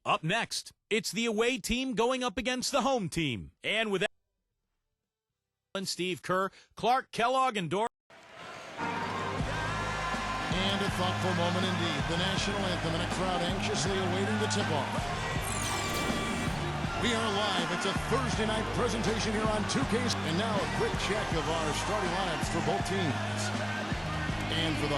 Up next, it's the away team going up against the home team. And with Steve Kerr, Clark Kellogg, and Dor. And a thoughtful moment indeed. The national anthem and a crowd anxiously awaiting the tip-off. We are live. It's a Thursday night presentation here on 2K. And now a quick check of our starting lineups for both teams. And for the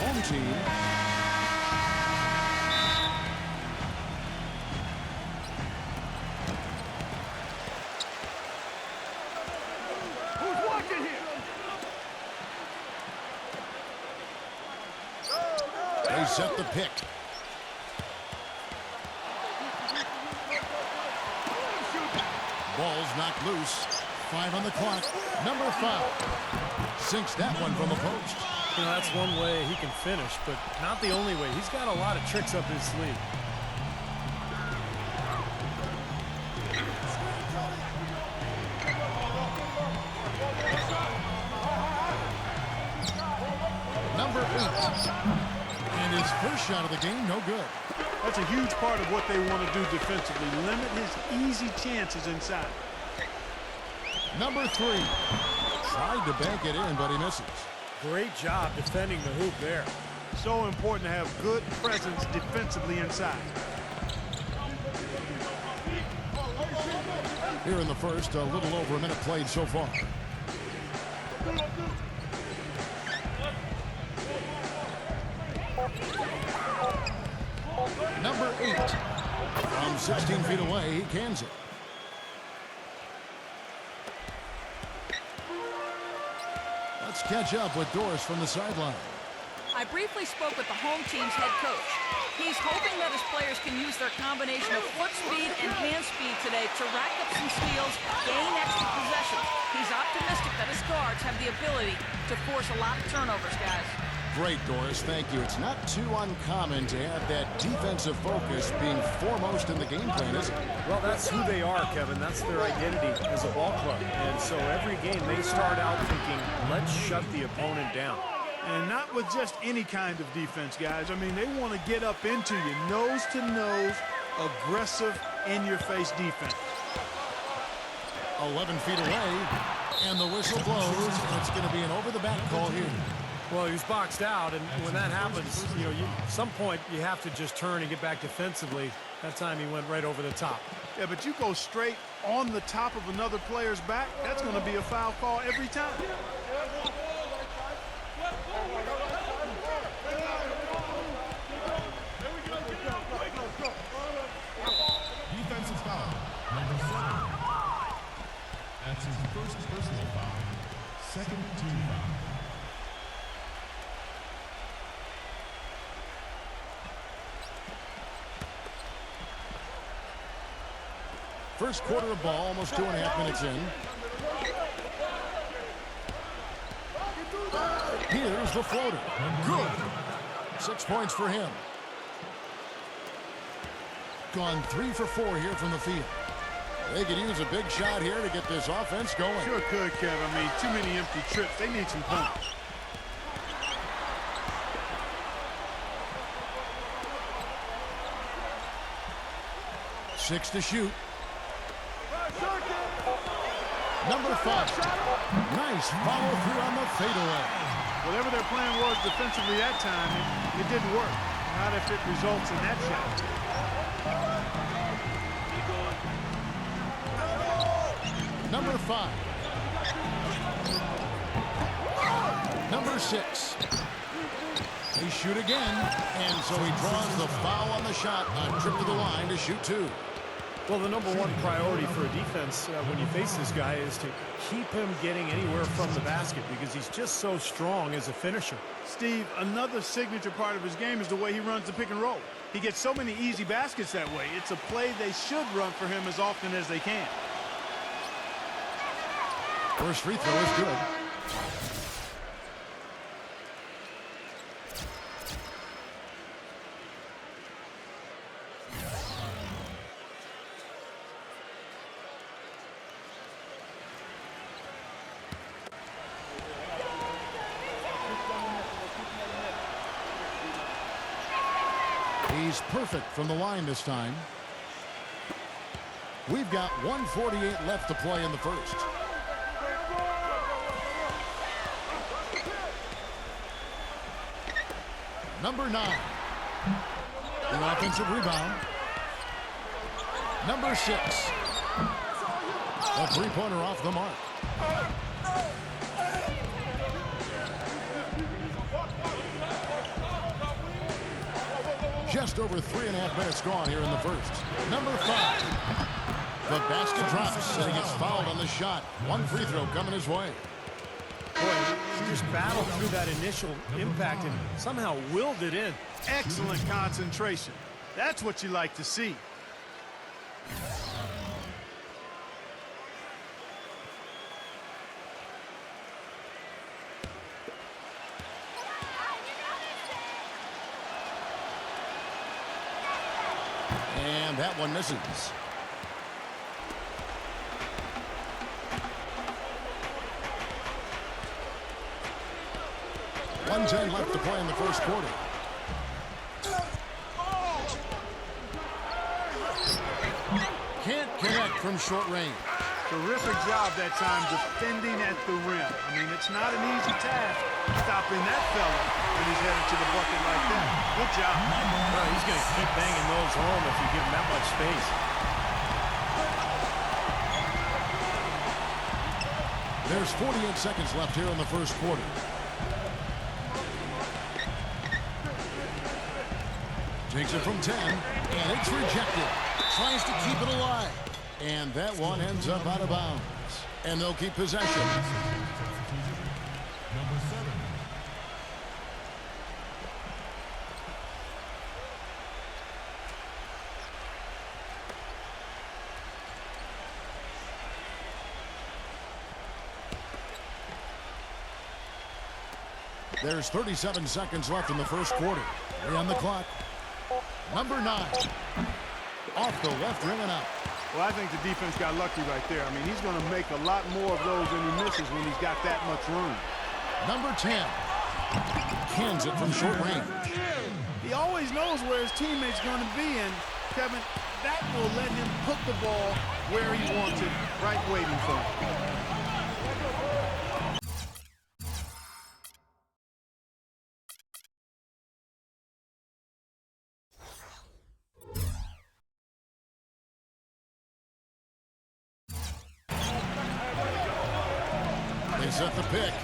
home team. Who's watching here? They set the pick. Ball's knocked loose. 5 on the clock. Number 5 sinks that one from the post. You know, that's one way he can finish, but not the only way. He's got a lot of tricks up his sleeve. Number 8. And his first shot of the game, no good. That's a huge part of what they want to do defensively. Limit his easy chances inside. Number 3. Tried to bank it in, but he misses. Great job defending the hoop there. So important to have good presence defensively inside. Here in the first, a little over a minute played so far. Number 8. From 16 feet away, he cans it. Let's catch up with Doris from the sideline. I briefly spoke with the home team's head coach. He's hoping that his players can use their combination of foot speed and hand speed today to rack up some steals, gain extra possessions. He's optimistic that his guards have the ability to force a lot of turnovers, guys. Great, Doris. Thank you. It's not too uncommon to have that defensive focus being foremost in the game plan, is it? Well, that's who they are, Kevin. That's their identity as a ball club. And so every game they start out thinking, let's shut the opponent down. And not with just any kind of defense, guys. I mean, they want to get up into you. Nose-to-nose, aggressive, in-your-face defense. 11 feet away, and the whistle blows, and it's going to be an over-the-back call here. Well, he was boxed out, and when that happens, you know, at some point you have to just turn and get back defensively. That time he went right over the top. Yeah, but you go straight on the top of another player's back, that's going to be a foul call every time. Defensive foul, number 7. That's his first personal foul. Second team foul. First quarter of ball, almost 2.5 minutes in. Here's the floater. Good. 6 points for him. Gone 3 for 4 here from the field. They could use a big shot here to get this offense going. Sure could, Kev. I mean, too many empty trips. They need some points. Six to shoot. Number 5. Nice follow through on the fadeaway. Whatever their plan was defensively that time, it didn't work. Not if it results in that shot. Number 5. Number 6. They shoot again, and so he draws the foul on the shot. A trip to the line to shoot 2. Well, the number one priority for a defense when you face this guy is to keep him getting anywhere from the basket because he's just so strong as a finisher. Steve, another signature part of his game is the way he runs the pick and roll. He gets so many easy baskets that way. It's a play they should run for him as often as they can. First free throw is good. He's perfect from the line this time. We've got 1:48 left to play in the first. Number 9. An offensive rebound. Number 6. A three-pointer off the mark. Just over 3.5 minutes gone here in the first. Number 5. The basket drops, and he gets fouled on the shot. One free throw coming his way. Boy, he just battled through that initial impact and somehow willed it in. Excellent concentration. That's what you like to see. And that one misses. .110 left to play in the first quarter. Can't connect from short range. Terrific job that time defending at the rim. I mean, it's not an easy task stopping that fella when he's headed to the bucket like that. Good job. Well, he's going to keep banging those home if you give him that much space. There's 48 seconds left here in the first quarter. Takes it from 10, and it's rejected. Tries to keep it alive. And that one ends up out of bounds. And they'll keep possession. Number 7. There's 37 seconds left in the first quarter. 3 on the clock. Number 9. Off the left rim and out. Well, I think the defense got lucky right there. I mean, he's going to make a lot more of those than he misses when he's got that much room. Number 10. Cans it from short range. He always knows where his teammate's going to be, and Kevin, that will let him put the ball where he wants it, right waiting for him. They set the pick.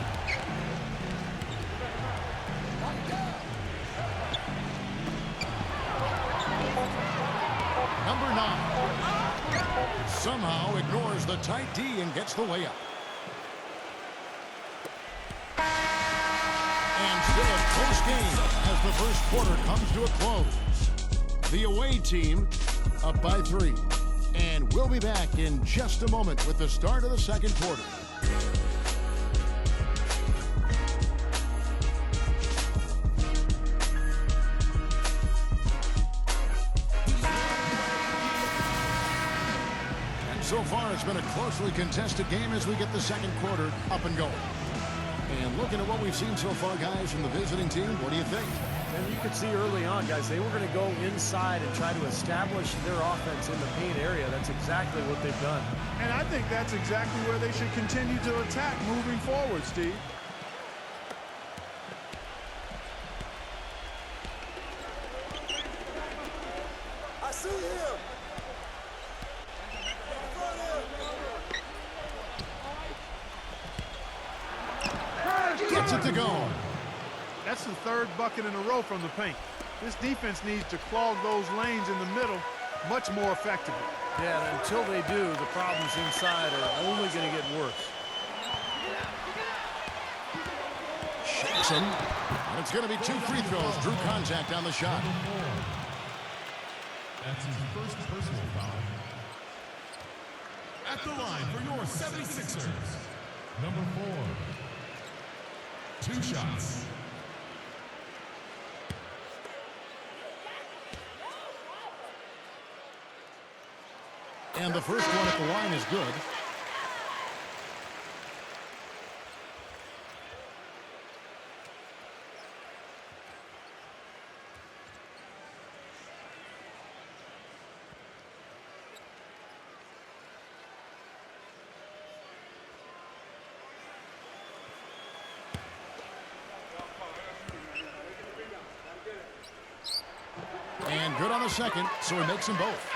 Number 9 somehow ignores the tight D and gets the layup. And still a close game as the first quarter comes to a close. The away team up by 3. And we'll be back in just a moment with the start of the second quarter. So far, it's been a closely contested game as we get the second quarter up and going. And looking at what we've seen so far, guys, from the visiting team, what do you think? And you could see early on, guys, they were going to go inside and try to establish their offense in the paint area. That's exactly what they've done. And I think that's exactly where they should continue to attack moving forward, Steve. I see him. Gets it to go. That's the third bucket in a row from the paint. This defense needs to clog those lanes in the middle much more effectively. Yeah, and until they do, the problems inside are only going to get worse. Shakes him. And it's going to be 2 free throws. Drew contact on the shot. That's his first personal foul. At the line for your 76ers, number 4. 2 shots. And the first one at the line is good. good on the second, so he makes them both.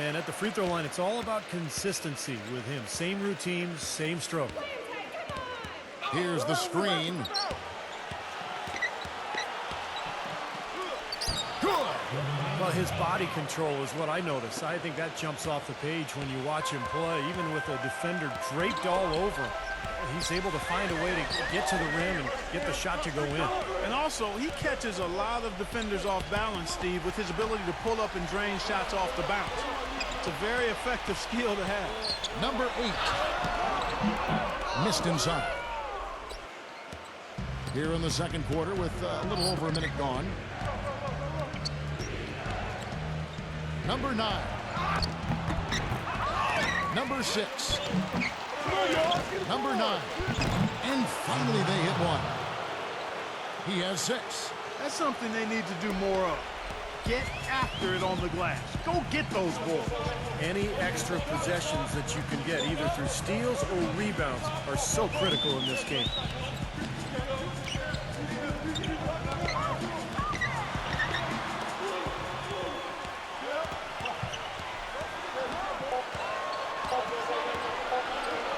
And at the free throw line, it's all about consistency with him. Same routines, same stroke. Here's the screen. Good. Well, his body control is what I notice. I think that jumps off the page when you watch him play. Even with a defender draped all over him, he's able to find a way to get to the rim and get the shot to go in. And also, he catches a lot of defenders off balance, Steve, with his ability to pull up and drain shots off the bounce. It's a very effective skill to have. Number 8. Missed inside. Here in the second quarter with a little over a minute gone. Number 9. Number 6. Number 9. And finally they hit one. He has 6. That's something they need to do more of. Get after it on the glass. Go get those balls. Any extra possessions that you can get, either through steals or rebounds, are so critical in this game.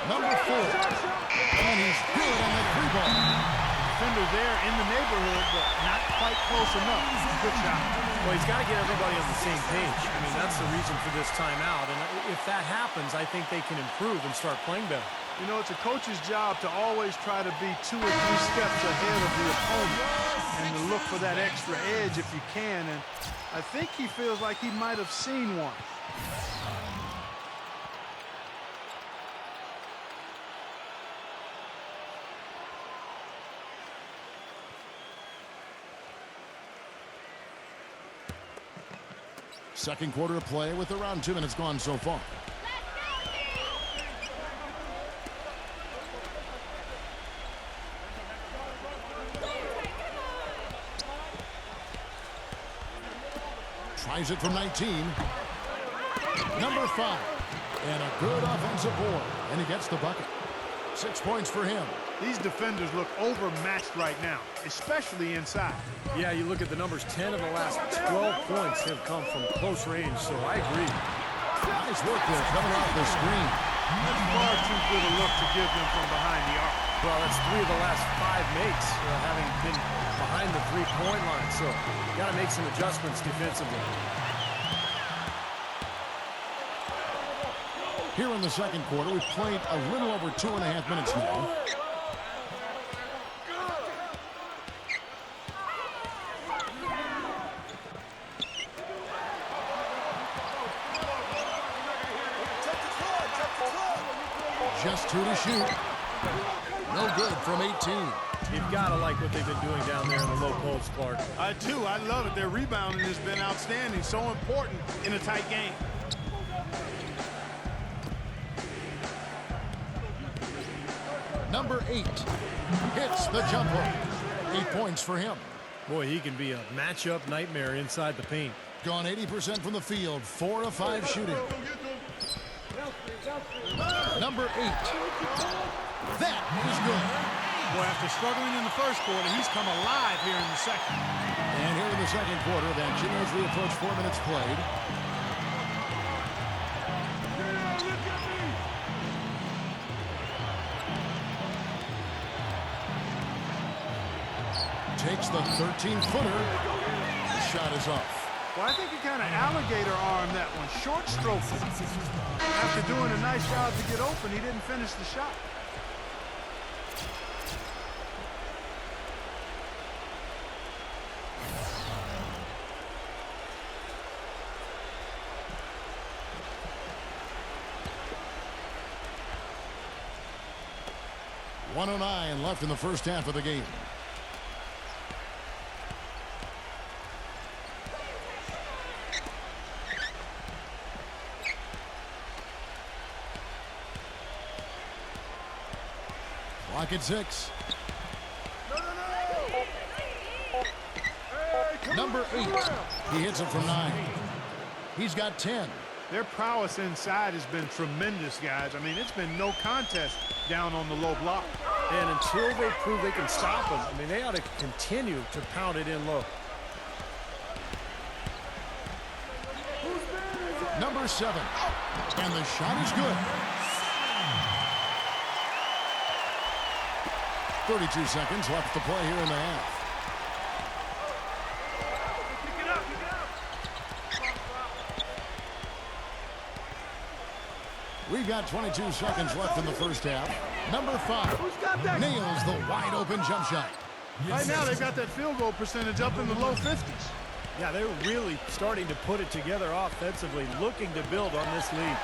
Number 4. And he's good on that three ball. Defender there in the neighborhood, but not quite close enough. Good shot. Well, he's got to get everybody on the same page. I mean, that's the reason for this timeout. And if that happens, I think they can improve and start playing better. You know, it's a coach's job to always try to be 2 or 3 steps ahead of the opponent and to look for that extra edge if you can. And I think he feels like he might have seen one. Second quarter of play with around 2 minutes gone so far. Tries it from 19. Number 5. And a good offensive board. And he gets the bucket. 6 points for him. These defenders look overmatched right now, especially inside. Yeah, you look at the numbers, 10 of the last 12 points have come from close range, so I agree. Nice work there coming off the screen. That's far too good a look to give them from behind the arc. Well, that's 3 of the last 5 makes, having been behind the three-point line, so you got to make some adjustments defensively. Here in the second quarter, we've played a little over 2.5 minutes now. Just 2 to shoot. No good from 18. You've got to like what they've been doing down there in the low post, Clark. I do. I love it. Their rebounding has been outstanding. So important in a tight game. Number 8 hits the jumper. 8 points for him. Boy, he can be a matchup nightmare inside the paint. Gone 80% from the field. 4 of 5 shooting. Number 8. That is good. Boy, after struggling in the first quarter, he's come alive here in the second. And here in the second quarter, the action as we approach 4 minutes played. Takes the 13-footer. The shot is off. Well, I think he kind of alligator armed that one. Short stroke. After doing a nice job to get open, he didn't finish the shot. .109 left in the first half of the game. Clock at 6. Number 8. He hits it from 9. He's got 10. Their prowess inside has been tremendous, guys. I mean, it's been no contest down on the low block. And until they prove they can stop them, I mean, they ought to continue to pound it in low. number 7. And the shot is good. 32 seconds left to play here in the half. We've got 22 seconds left in the first half. Number 5 nails the wide open jump shot. Right now they've got that field goal percentage up in the low 50s. Yeah, they're really starting to put it together offensively, looking to build on this lead.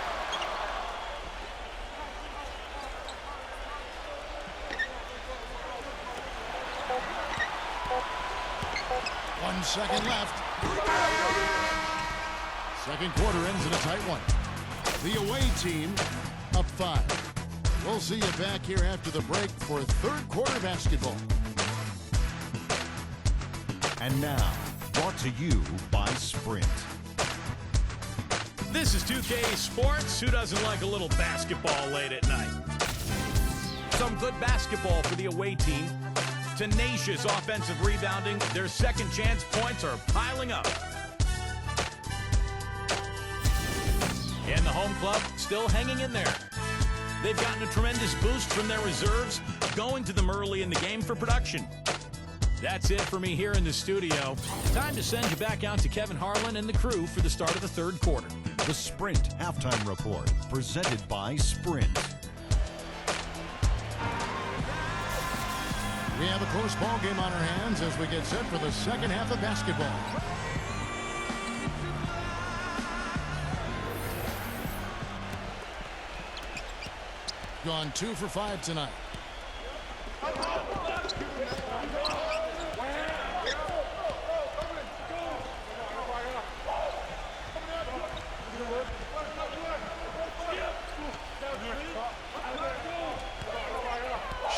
One second left. Second quarter ends in a tight one. The away team up 5. We'll see you back here after the break for third quarter basketball. And now, brought to you by Sprint. This is 2K Sports. Who doesn't like a little basketball late at night? Some good basketball for the away team. Tenacious offensive rebounding. Their second chance points are piling up. And the home club still hanging in there. They've gotten a tremendous boost from their reserves, going to them early in the game for production. That's it for me here in the studio. Time to send you back out to Kevin Harlan and the crew for the start of the third quarter. The Sprint Halftime Report, presented by Sprint. We have a close ball game on our hands as we get set for the second half of basketball. Gone 2 for 5 tonight.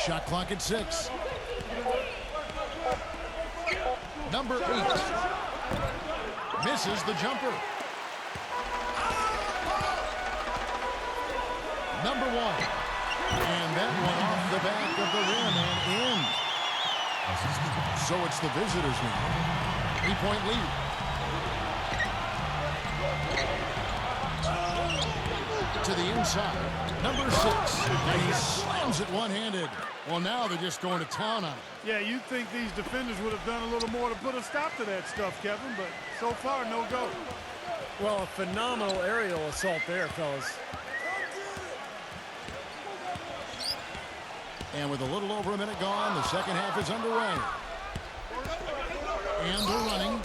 Shot clock at 6. Number 8 misses the jumper. Number 1. And that one off the back of the rim and in. So it's the visitors now. 3-point lead. To the inside. Number 6. And he slams it one-handed. Well, now they're just going to town on it. Yeah, you'd think these defenders would have done a little more to put a stop to that stuff, Kevin, but so far, no go. Well, a phenomenal aerial assault there, fellas. And with a little over a minute gone, the second half is underway. And they're running.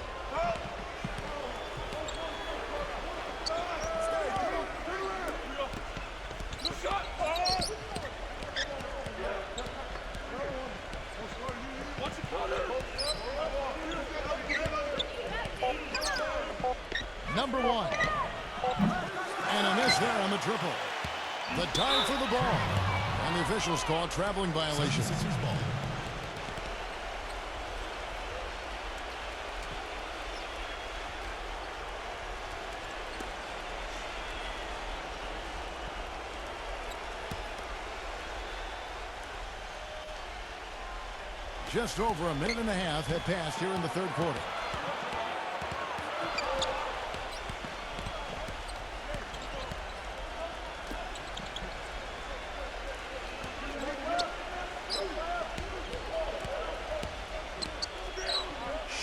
Number 1. And a miss there on the triple. The dive for the ball. And the officials call it traveling violation. Just over a minute and a half had passed here in the third quarter.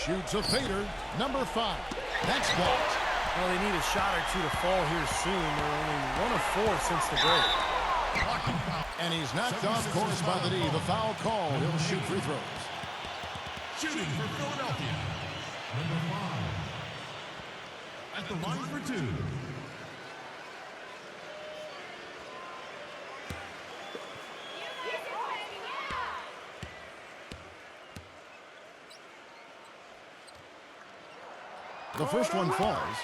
Shoots a fader. Number 5. That's blocked. Well, they need a shot or two to fall here soon. They're only 1 of 4 since the break. And he's knocked off course by the D. The foul call. He'll shoot free throws. Shooting for Philadelphia. Number 5. At the line for 2. The first one falls.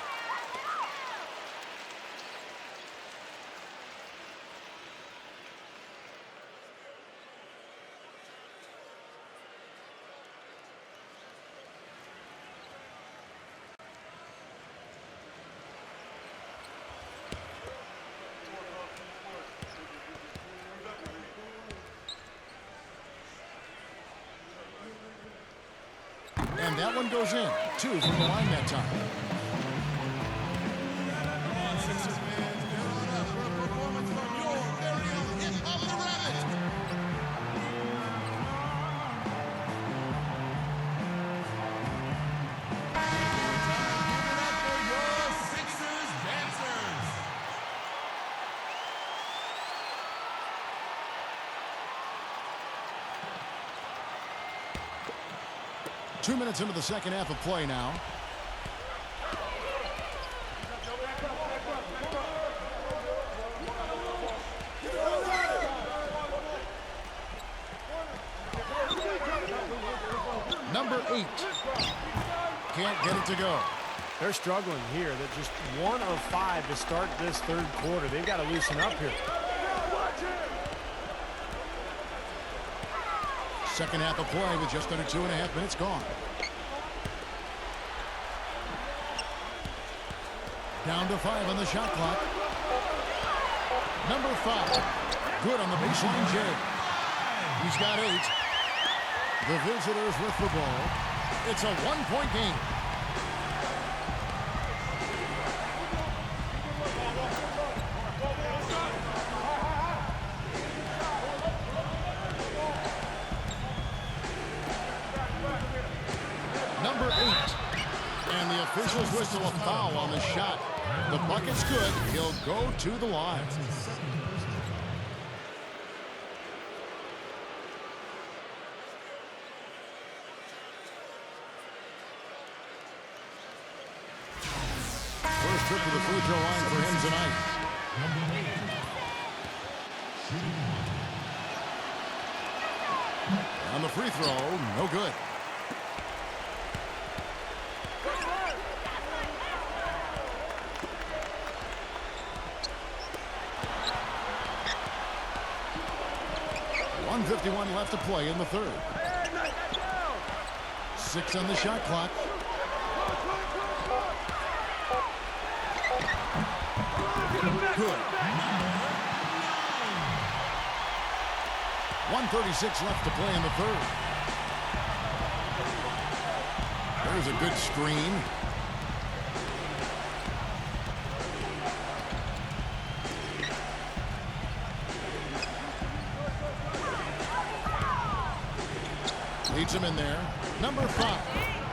And that one goes in. 2 from the line that time. 2 minutes into the second half of play now. Number 8. Can't get it to go. They're struggling here. They're just 1 of 5 to start this third quarter. They've got to loosen up here. Second half of play with just under 2.5 minutes gone. Down to 5 on the shot clock. Number 5. Good on the baseline, Jerry. He's got 8. The visitors with the ball. It's a 1-point game. Number 8. And the officials whistle a foul on the shot. The bucket's good. He'll go to the line. First trip to the free throw line for him tonight. On the free throw, no good. .151 left to play in the third. 6 on the shot clock. Good. 1:36 left to play in the third. There's a good screen. Leads him in there. Number 5.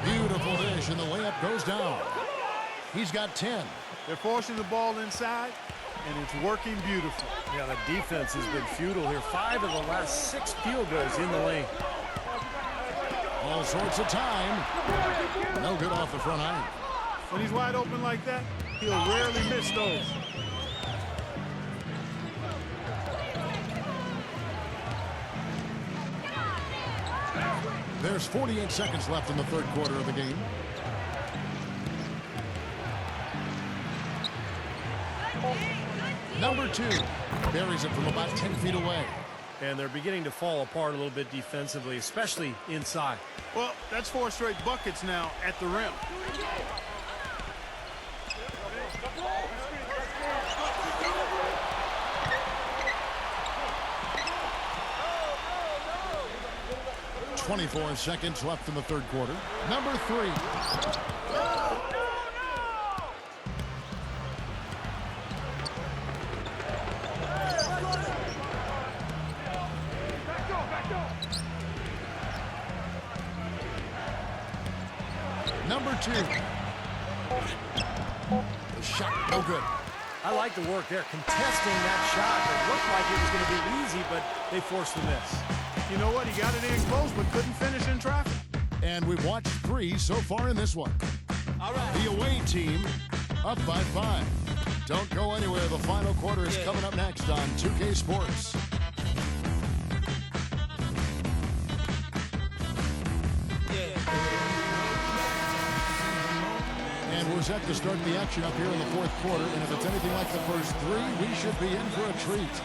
Beautiful dish, and the layup goes down. He's got 10. They're forcing the ball inside, and it's working beautifully. Yeah, the defense has been futile here. 5 of the last 6 field goals in the lane. All sorts of time. No good off the front iron. When he's wide open like that, he'll rarely miss those. There's 48 seconds left in the third quarter of the game. Number 2 buries it from about 10 feet away. And they're beginning to fall apart a little bit defensively, especially inside. Well, that's 4 straight buckets now at the rim. .24 seconds left in the third quarter. Number 3. Number 2. The shot, no good. I like the work there, contesting that shot. It looked like it was going to be easy, but they forced the miss. You know what? He got it in close, but couldn't finish in traffic. And we've watched 3 so far in this one. All right. The away team up by 5. Don't go anywhere. The final quarter is coming up next on 2K Sports. And we're set to start the action up here in the fourth quarter. And if it's anything like the first 3, we should be in for a treat.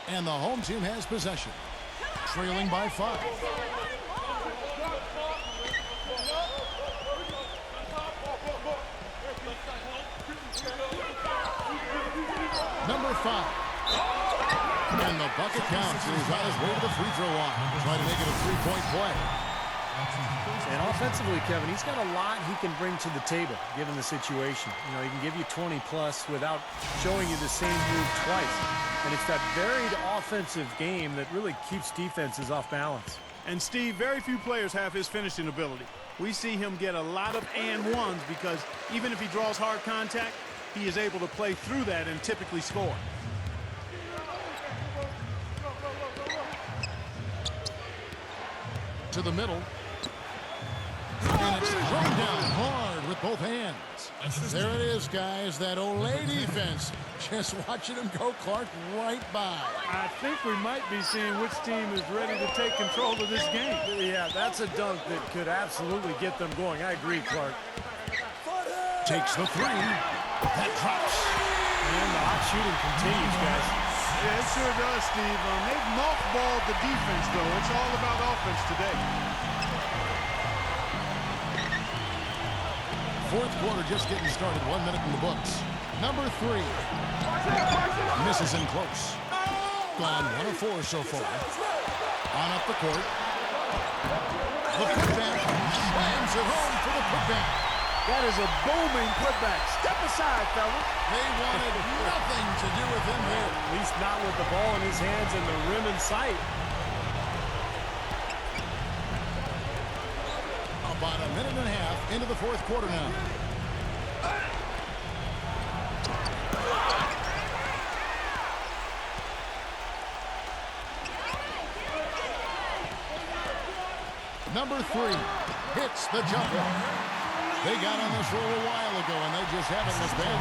And the home team has possession, trailing by 5. Number 5. And the bucket counts. He's on his way to the free throw line. Trying to make it a 3-point play. And offensively, Kevin, he's got a lot he can bring to the table, given the situation. You know, he can give you 20-plus without showing you the same move twice. And it's that varied offensive game that really keeps defenses off balance. And, Steve, very few players have his finishing ability. We see him get a lot of and-ones because even if he draws hard contact, he is able to play through that and typically score. to the middle. And it's thrown down hard with both hands. There it is, guys. That Olay defense. Just watching him go, Clark, right by. I think we might be seeing which team is ready to take control of this game. Yeah, that's a dunk that could absolutely get them going. I agree, Clark. Takes the three. That drops. And the hot shooting continues, guys. Yeah, it sure does, Steve. They've mothballed the defense, though. It's all about offense today. Fourth quarter just getting started. 1 minute in the books. Number 3. Misses in close. Gone 1 of 4 so far. On up the court. The putback. Slams it home for the putback. That is a booming putback. Step aside, fellas. They wanted nothing to do with him there. At least not with the ball in his hands and the rim in sight. About a minute and a half into the fourth quarter now. Number 3 hits the jumper. They got on this roll a while ago, and they just haven't looked back.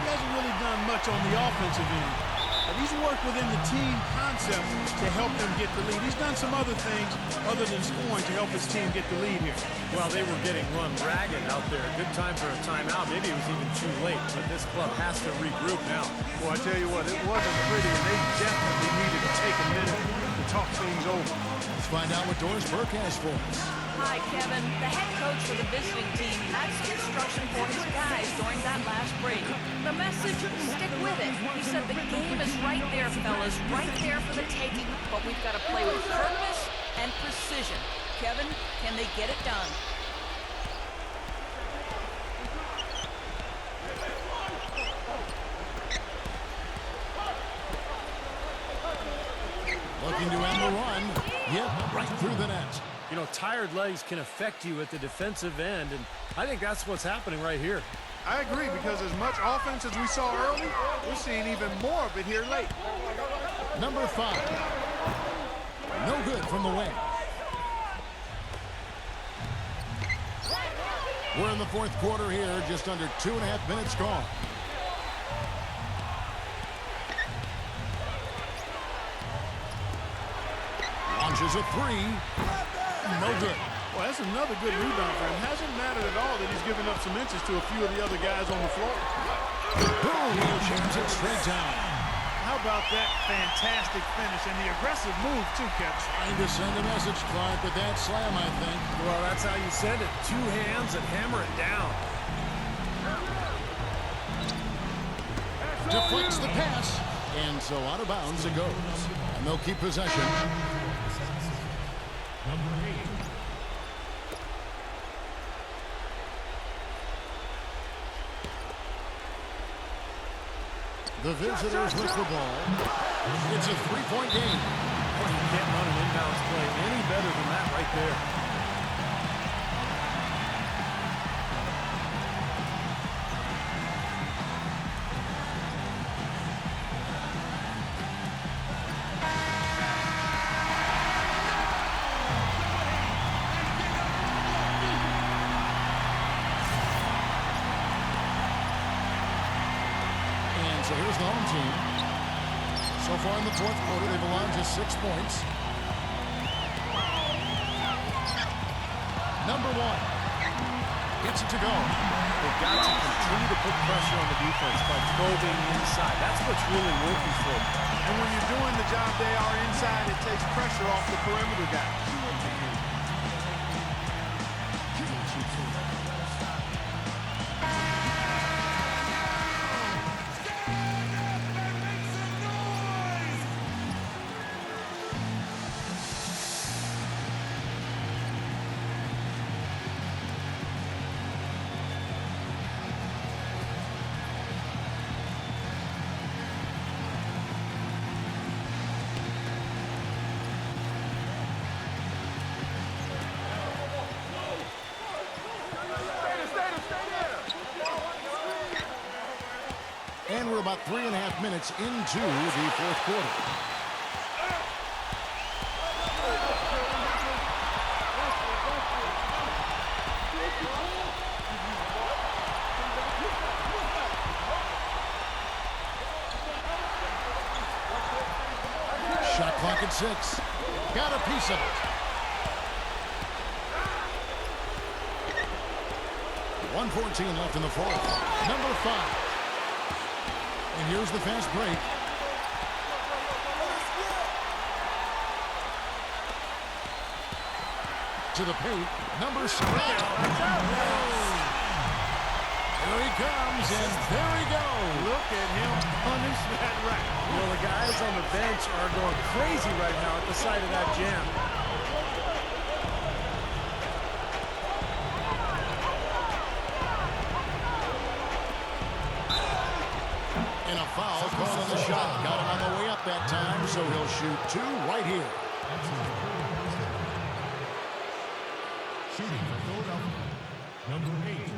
He hasn't really done much on the offensive end. But he's worked within the team concept to help them get the lead. He's done some other things other than scoring to help his team get the lead here. Well, they were getting run ragged out there. Good time for a timeout. Maybe it was even too late, but this club has to regroup now. Well, I tell you what, it wasn't pretty, and they definitely needed to take a minute to talk things over. Let's find out what Doris Burke has for us. Hi, Kevin. The head coach for the visiting team had some instruction for his guys during that last break. The message, stick with it. He said the game is right there, fellas, right there for the taking. But we've got to play with purpose and precision. Kevin, can they get it done? Looking to end the run. Yep, right through the net. You know, tired legs can affect you at the defensive end, and I think that's what's happening right here. I agree, because as much offense as we saw early, we're seeing even more of it here late. Number 5. No good from the wing. We're in the fourth quarter here, just under 2.5 minutes gone. Launches a 3. No good. Well, that's another good rebound for him. Hasn't mattered at all that he's given up some inches to a few of the other guys on the floor. Boom! He'll change it straight down. How about that fantastic finish and the aggressive move, too, Kevin? Trying to send a message, Clark, with that slam, I think. Well, that's how you send it. 2 hands and hammer it down. Deflects the pass, and so out of bounds it goes. And they'll keep possession. Number 8. The visitors with the ball. It's a 3-point game. You can't run an inbounds play any better than that right there. So here's the home team. So far in the fourth quarter, they've allowed just 6 points. Number 1 gets it to go. They've got to continue to put pressure on the defense by probing inside. That's what's really working for them. And when you're doing the job they are inside, it takes pressure off the perimeter guy. And we're about 3.5 minutes into the fourth quarter. Shot clock at 6. Got a piece of it. 1:14 left in the fourth. Number 5. And here's the fast break. To the paint. Number 7. There he comes, and there he goes. Look at him punish that rack. You know, the guys on the bench are going crazy right now at the sight of that jam. And a foul called on the shot. Got him on the way up that time, so he'll shoot 2 right here. Shooting for Philadelphia, number 8.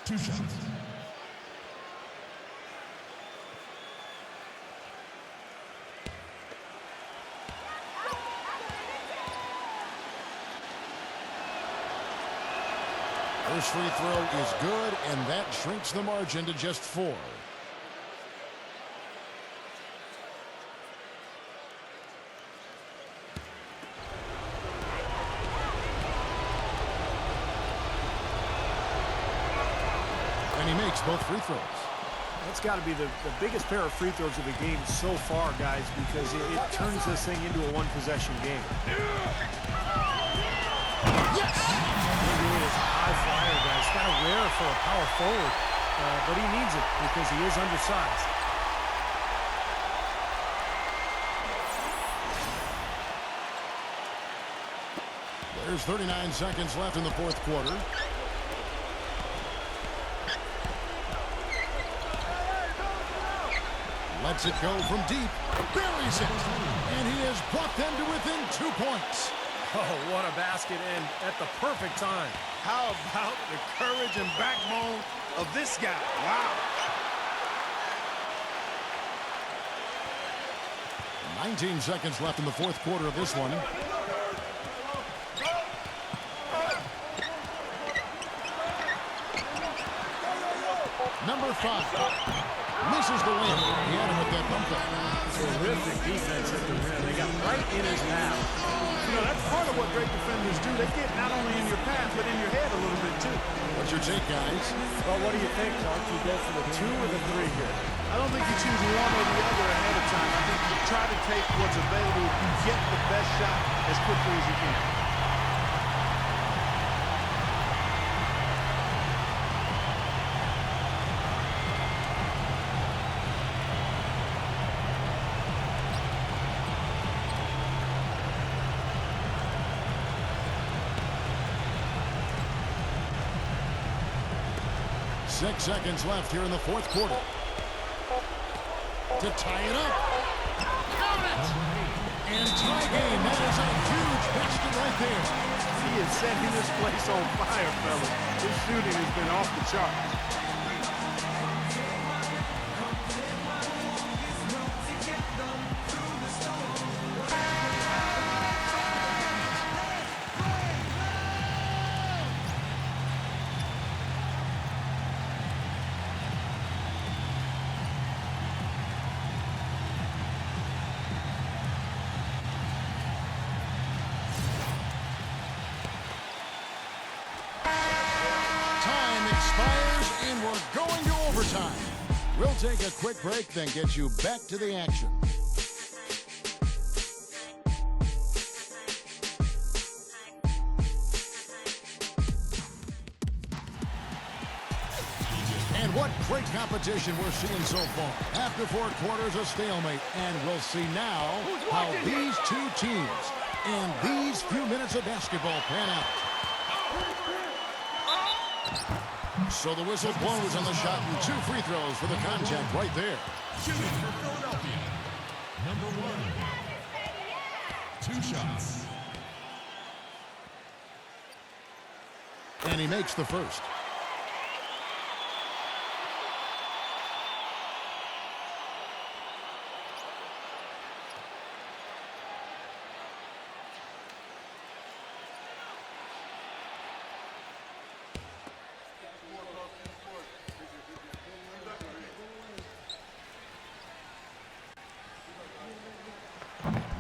2 shots. First free throw is good, and that shrinks the margin to just 4. And he makes both free throws. That's got to be the biggest pair of free throws of the game so far, guys, because it turns this thing into a one-possession game. Yes! He really is a high flyer, guys. Kind of rare for a power forward, but he needs it because he is undersized. There's 39 seconds left in the fourth quarter. Lets it go from deep. Buries it. And he has brought them to within 2 points. Oh, what a basket, and at the perfect time. How about the courage and backbone of this guy? Wow. 19 seconds left in the fourth quarter of this one. Number 5. Misses the win. He had him with that bump up. Terrific defense at the rim. They got right in his path. You know, that's part of what great defenders do. They get not only in your path, but in your head a little bit, too. What's your take, guys? Well, what do you think, Clark? You go for the 2 or the 3 here? I don't think you choose one or the other ahead of time. I think you try to take what's available. You get the best shot as quickly as you can. Six seconds left here in the fourth quarter. To tie it up. Count it! And tie game. That is a huge basket right there. He is setting this place on fire, fellas. His shooting has been off the charts. We'll take a quick break, then get you back to the action. And what great competition we're seeing so far. After 4 quarters, a stalemate. And we'll see now how these two teams in these few minutes of basketball pan out. So the whistle blows on the shot and 2 free throws for the contact right there. Shooting for Philadelphia, number 1. 2 shots. And he makes the first.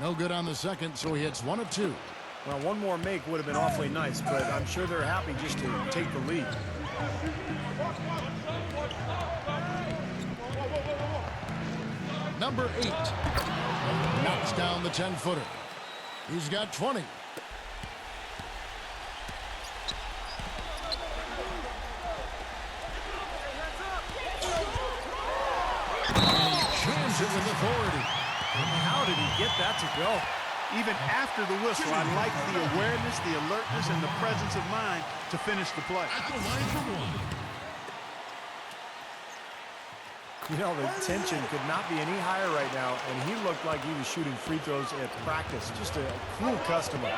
No good on the second, so he hits 1 of 2. Well, one more make would have been awfully nice, but I'm sure they're happy just to take the lead. Number 8 knocks down the 10-footer. He's got 20. Jams it with authority. How did he get that to go? Even after the whistle, I like the awareness, the alertness, and the presence of mind to finish the play. At the line for one. You know, the tension could not be any higher right now, and he looked like he was shooting free throws at practice. Just a cool customer.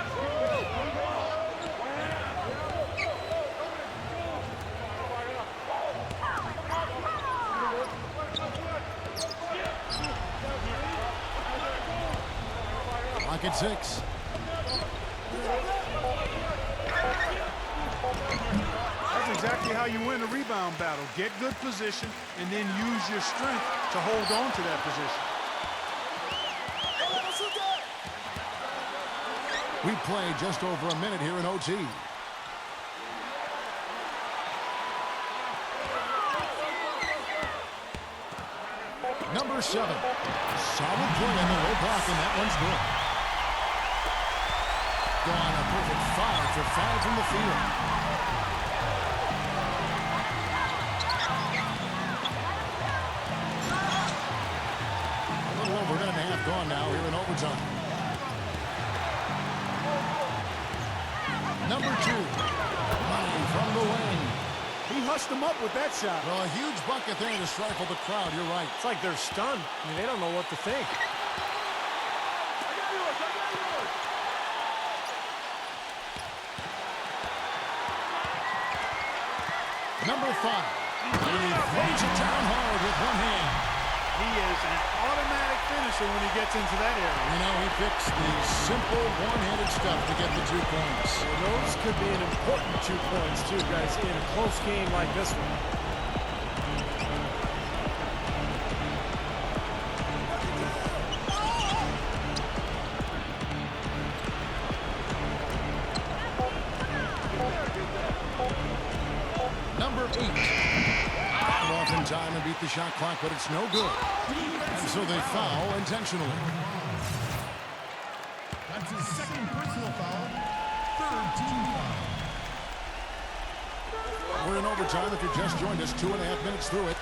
Clock at 6. That's exactly how you win a rebound battle. Get good position and then use your strength to hold on to that position. We play just over a minute here in OT. Number 7. Solid play on the low block, and that one's good. Gone a perfect 5 for 5 from the field. A little over a minute and a half gone now here in overtime. Number 2. Money from the wing. He hushed him up with that shot. Well, a huge bucket there to stifle the crowd. You're right. It's like they're stunned. I mean, they don't know what to think. Number 5. He throws it down hard with one hand. He is an automatic finisher when he gets into that area. You know, he picks the simple one-handed stuff to get the 2 points. Well, those could be an important 2 points, too, guys, in a close game like this one. Number 8. Got off in time and beat the shot clock, but it's no good. And so they foul intentionally. That's his second personal foul. Third team foul. We're in overtime. If you just joined us, 2.5 minutes through it.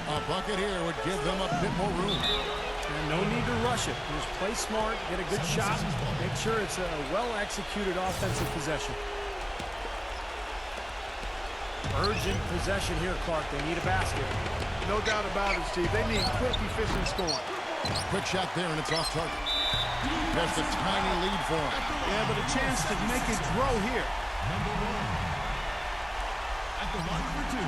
A bucket here would give them a bit more room. And no need to rush it. Just play smart, get a good shot, make sure it's a well-executed offensive possession. Urgent possession here, Clark. They need a basket. No doubt about it, Steve. They need quick, efficient scoring. Quick shot there, and it's off target. There's a tiny lead for him. Yeah, but a chance to make it grow here. Number 1. At the line for 2.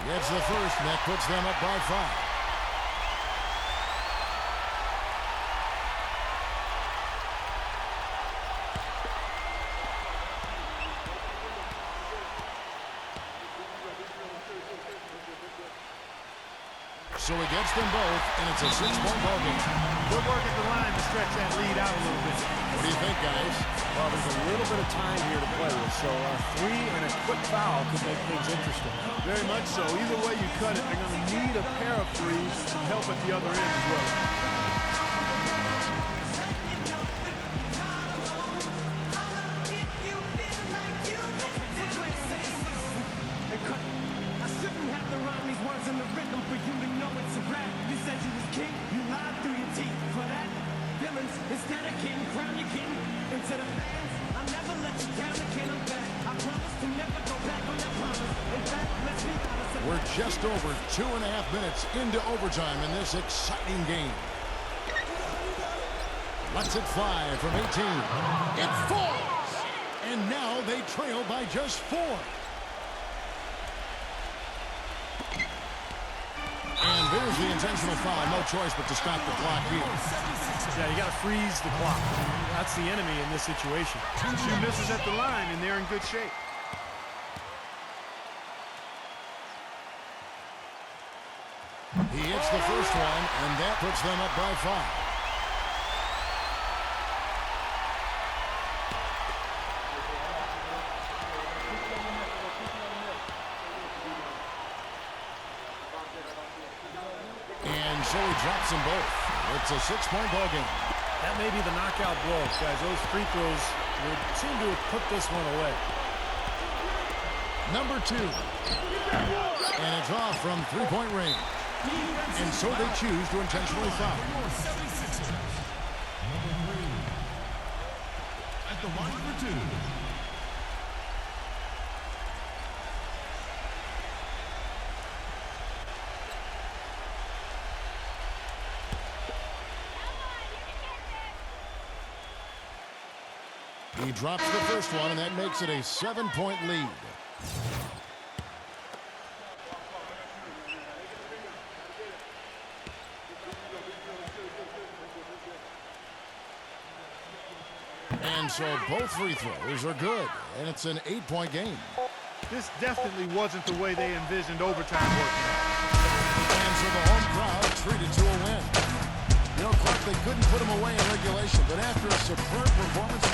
Gets the first, and that puts them up by 5. So he gets them both, and it's a 6-point ball game. They're working the line to stretch that lead out a little bit. What do you think, guys? Well, there's a little bit of time here to play with, so a 3 and a quick foul could make things interesting. Very much so. Either way you cut it, they're going to need a pair of threes to help at the other end as well. We're just over 2.5 minutes into overtime in this exciting game. Lets it fly from 18. It falls! And now they trail by just 4. And there's the intentional foul. No choice but to stop the clock here. Yeah, you got to freeze the clock. That's the enemy in this situation. 2 misses at the line, and they're in good shape. He hits the first one, and that puts them up by 5. And so he drops them both. It's a 6-point ball game. That may be the knockout blow, guys. Those free throws would seem to have put this one away. Number 2. And it's off from 3-point range. And so they choose to intentionally foul. Number 3. At the line for 2. He drops the first one, and that makes it a 7-point lead. And so both free throws are good, and it's an 8-point game. This definitely wasn't the way they envisioned overtime working out. And so the home crowd treated to a win. You know, Clark, they couldn't put him away in regulation, but after a superb performance